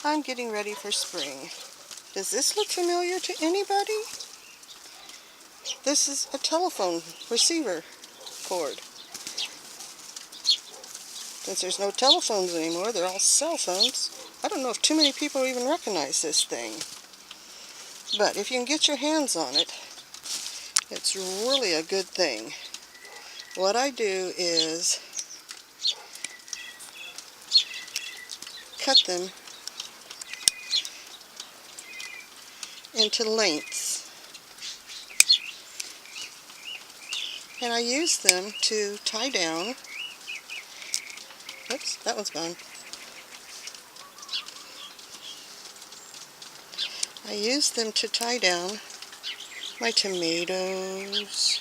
I'm getting ready for spring. Does this look familiar to anybody? This is a telephone receiver cord. Since there's no telephones anymore, they're all cell phones. I don't know if too many people even recognize this thing. But if you can get your hands on it, it's really a good thing. What I do is cut them into lengths. And I use them to tie down. Oops, that one's gone. I use them to tie down my tomatoes,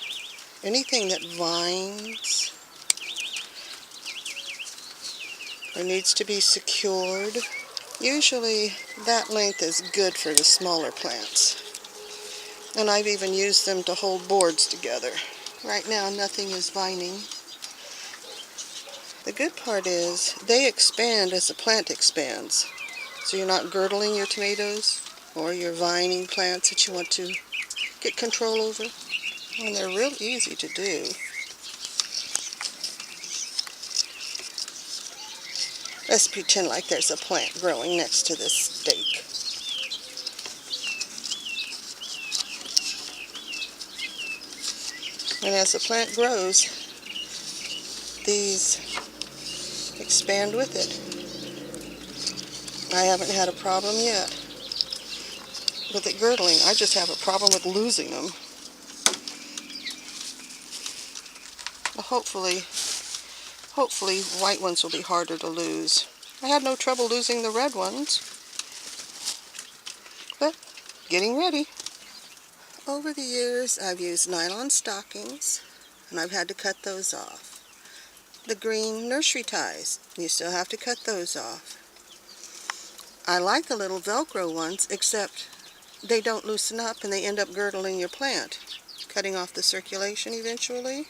anything that vines or needs to be secured. Usually that length is good for the smaller plants. And I've even used them to hold boards together. Right now nothing is vining. The good part is they expand as the plant expands. So you're not girdling your tomatoes or your vining plants that you want to get control over. And they're real easy to do. Let's pretend like there's a plant growing next to this stake. And as the plant grows, these expand with it. I haven't had a problem yet with it girdling. I just have a problem with losing them. Hopefully white ones will be harder to lose. I had no trouble losing the red ones, but getting ready. Over the years I've used nylon stockings, and I've had to cut those off. The green nursery ties, you still have to cut those off. I like the little Velcro ones, except they don't loosen up and they end up girdling your plant, cutting off the circulation eventually.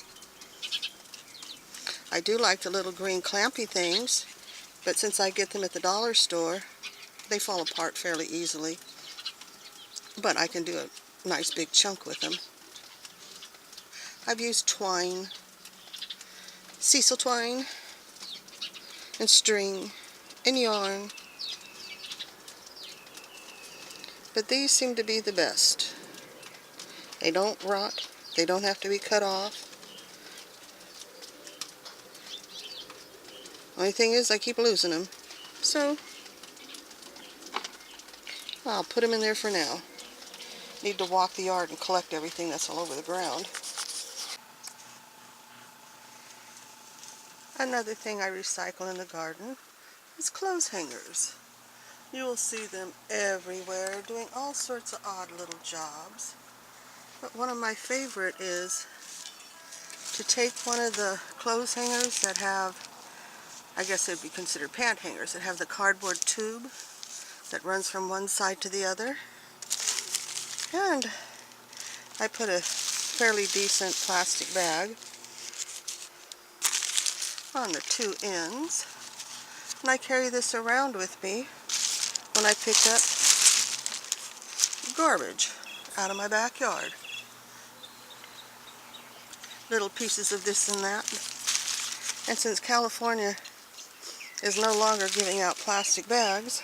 I do like the little green clampy things, but since I get them at the dollar store, they fall apart fairly easily. But I can do a nice big chunk with them. I've used twine, sisal twine, and string, and yarn. But these seem to be the best. They don't rot, they don't have to be cut off. Only thing is I keep losing them. So I'll put them in there for now. Need to walk the yard and collect everything that's all over the ground. Another thing I recycle in the garden is clothes hangers. You will see them everywhere doing all sorts of odd little jobs. But one of my favorite is to take one of the clothes hangers that have, I guess they'd be considered pant hangers, that have the cardboard tube that runs from one side to the other. And I put a fairly decent plastic bag on the two ends. And I carry this around with me when I pick up garbage out of my backyard. Little pieces of this and that. And since California is no longer giving out plastic bags,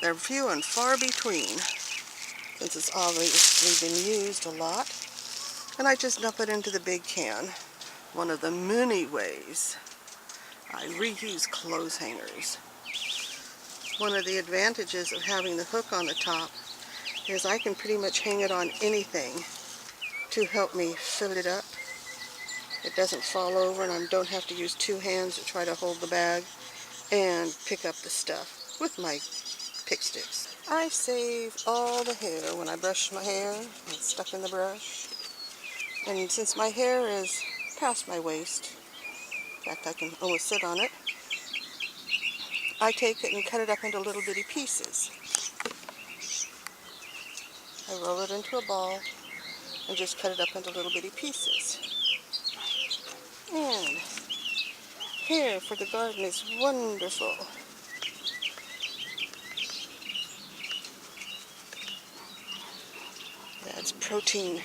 they're few and far between, since it's obviously been used a lot. And I just dump it into the big can. One of the many ways I reuse clothes hangers. One of the advantages of having the hook on the top is I can pretty much hang it on anything to help me fill it up. It doesn't fall over, and I don't have to use two hands to try to hold the bag and pick up the stuff with my pick sticks. I save all the hair when I brush my hair. It's stuck in the brush. And since my hair is past my waist, in fact I can almost sit on it, I take it and cut it up into little bitty pieces. I roll it into a ball and just cut it up into little bitty pieces. And hair for the garden is wonderful. protein.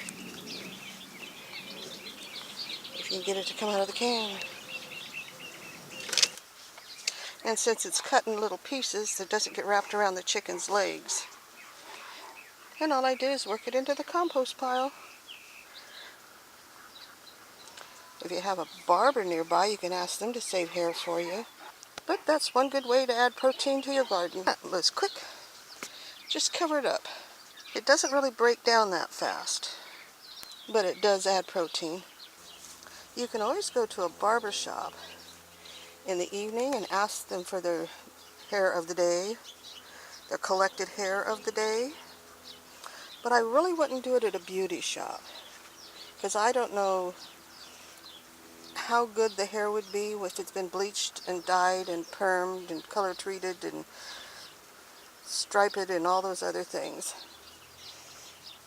If you can get it to come out of the can. And since it's cut in little pieces, it doesn't get wrapped around the chicken's legs. And all I do is work it into the compost pile. If you have a barber nearby, you can ask them to save hair for you. But that's one good way to add protein to your garden. That was quick. Just cover it up. It doesn't really break down that fast, but it does add protein. You can always go to a barber shop in the evening and ask them for their hair of the day, their collected hair of the day. But I really wouldn't do it at a beauty shop, because I don't know how good the hair would be if it's been bleached and dyed and permed and color treated and striped and all those other things.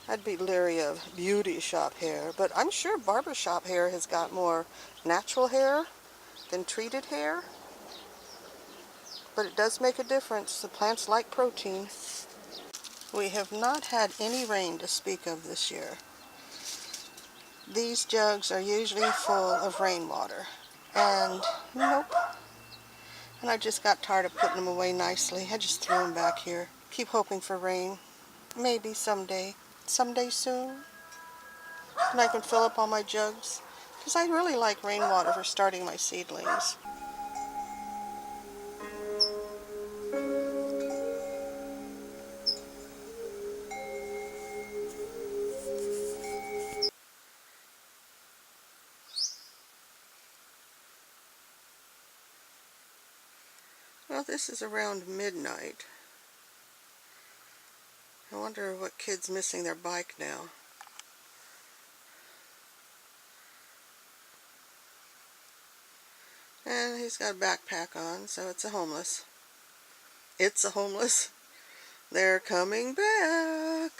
I'd be leery of beauty shop hair, but I'm sure barber shop hair has got more natural hair than treated hair. But it does make a difference. The plants like protein. We have not had any rain to speak of this year. These jugs are usually full of rainwater. And nope. And I just got tired of putting them away nicely. I just threw them back here. Keep hoping for rain. Maybe someday. Someday soon. And I can fill up all my jugs. Because I really like rainwater for starting my seedlings. Well, this is around midnight. I wonder what kid's missing their bike now. And he's got a backpack on, so it's a homeless. It's a homeless. They're coming back.